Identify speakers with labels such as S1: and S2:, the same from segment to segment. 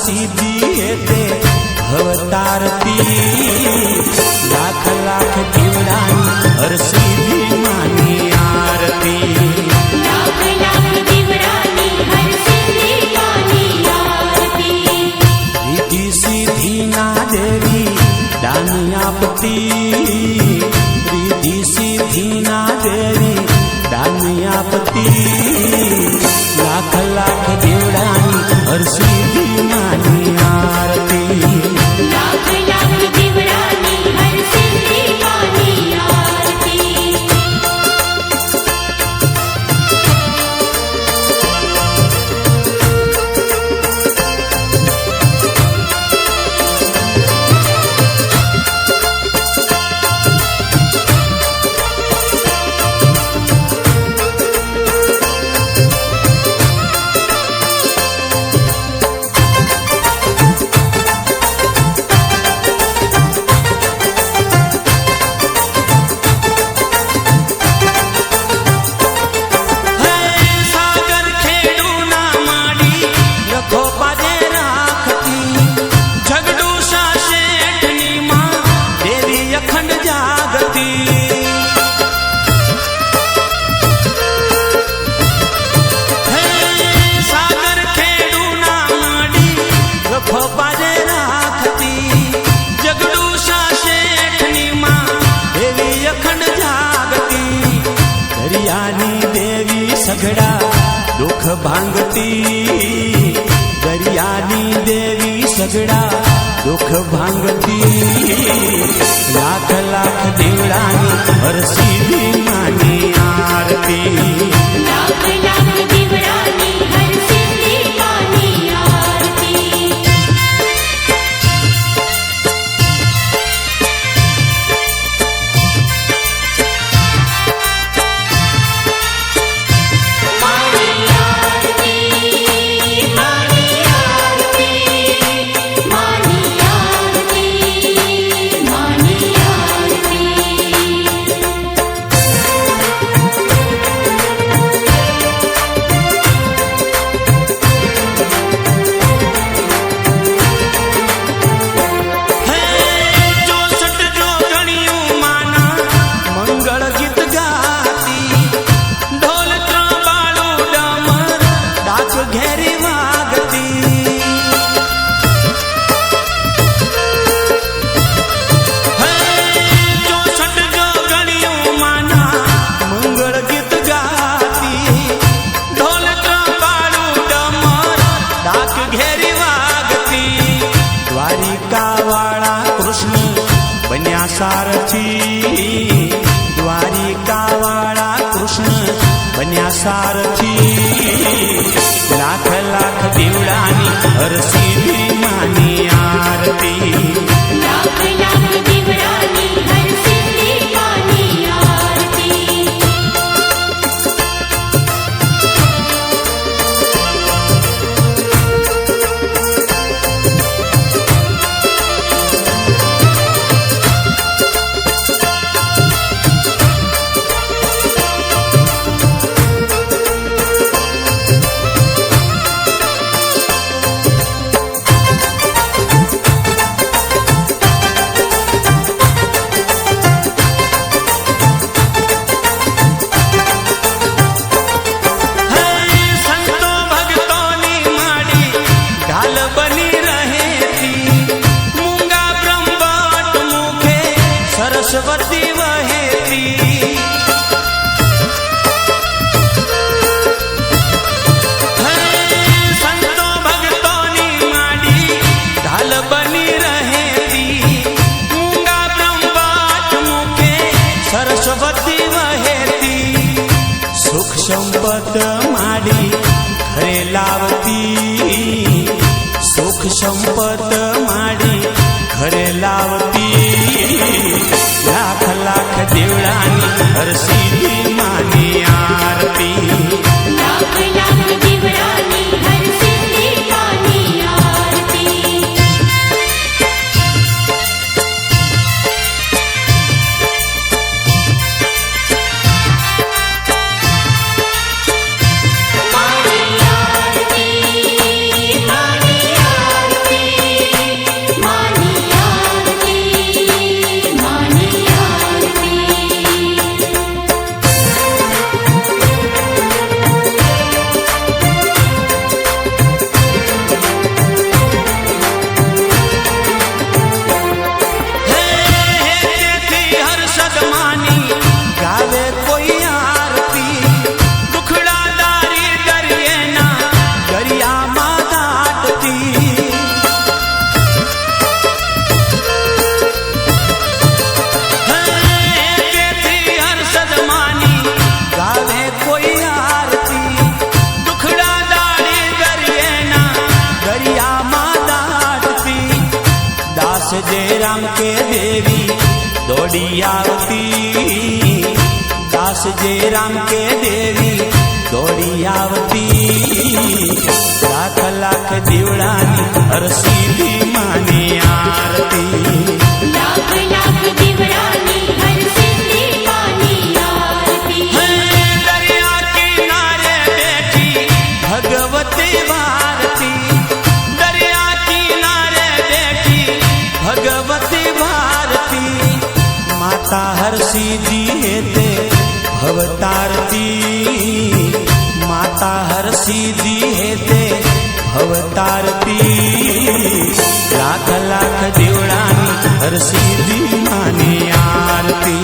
S1: सिद्धि येते अवतारती लाख लाख दीवडानी हर सिद्धि मानी आरती
S2: लाख लाख दीवडानी हर सिद्धि मानी आरती
S1: रिद्धि सिद्धि ना देवी दान आपती रिद्धि सिद्धि ना देवी दान आपती लाख लाख दीवडानी हर सिद्धि मानी आरती
S2: लाख लाख दीवडानी हर सिद्धि मानी आरती
S1: सगड़ा दुख भांगती दरियानी देवी सगड़ा दुख भांगती लाख लाख दीवडानी हर सिद्धि मानी आरती
S2: लाख लाख दीवडानी हर सिद्धि मानी आरती
S1: सारथी द्वारिका वाला कृष्ण बन्या सारथी लाख लाख दीवडानी हर सिद्धि मानी आरती
S2: लाख लाख दीवडानी हर सिद्धि मानी आरती
S1: सरस्वती वहेती संतो भगतोनी माडी ढाल बनी रहेती मूंगा ब्रह्मवाट मुखे सरस्वती वहेती सुख संपत माडी घरे लावती सुख संपत माडी घरे लावती लाख लाख दीवडानी हर सिद्धि मानी आरती
S2: लाख लाख दीवडानी हर सिद्धि मानी आरती मानी आरती मानी आरती
S1: दास जय राम के देवी दौड़ी आवती, दास जय राम के देवी दौड़ी आवती। लाख लाख दिवड़ानी हर सीधी मानी आरती,
S2: लाख लाख दिवरानी हर सिद्धि मानी आरती।
S1: दरिया किनारे बैठी भगवती भारती, दरिया किनारे बैठी भगवती भारती। माता हर सीधी हेते भवतारती, माता हर सीधी हेते भवतारती। लाख लाख दिवड़ानी हर सीधी मानी आरती,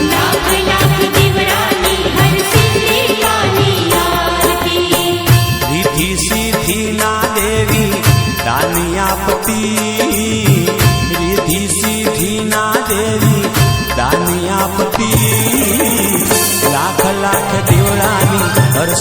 S2: लाख लाख दिवरानी हर सिद्धि मानी आरती।
S1: रिद्धि सिद्धि ना देवी दानियापति, रिद्धि सिद्धि ना देवी दानियापति। लाख लाख दिवड़ानी हर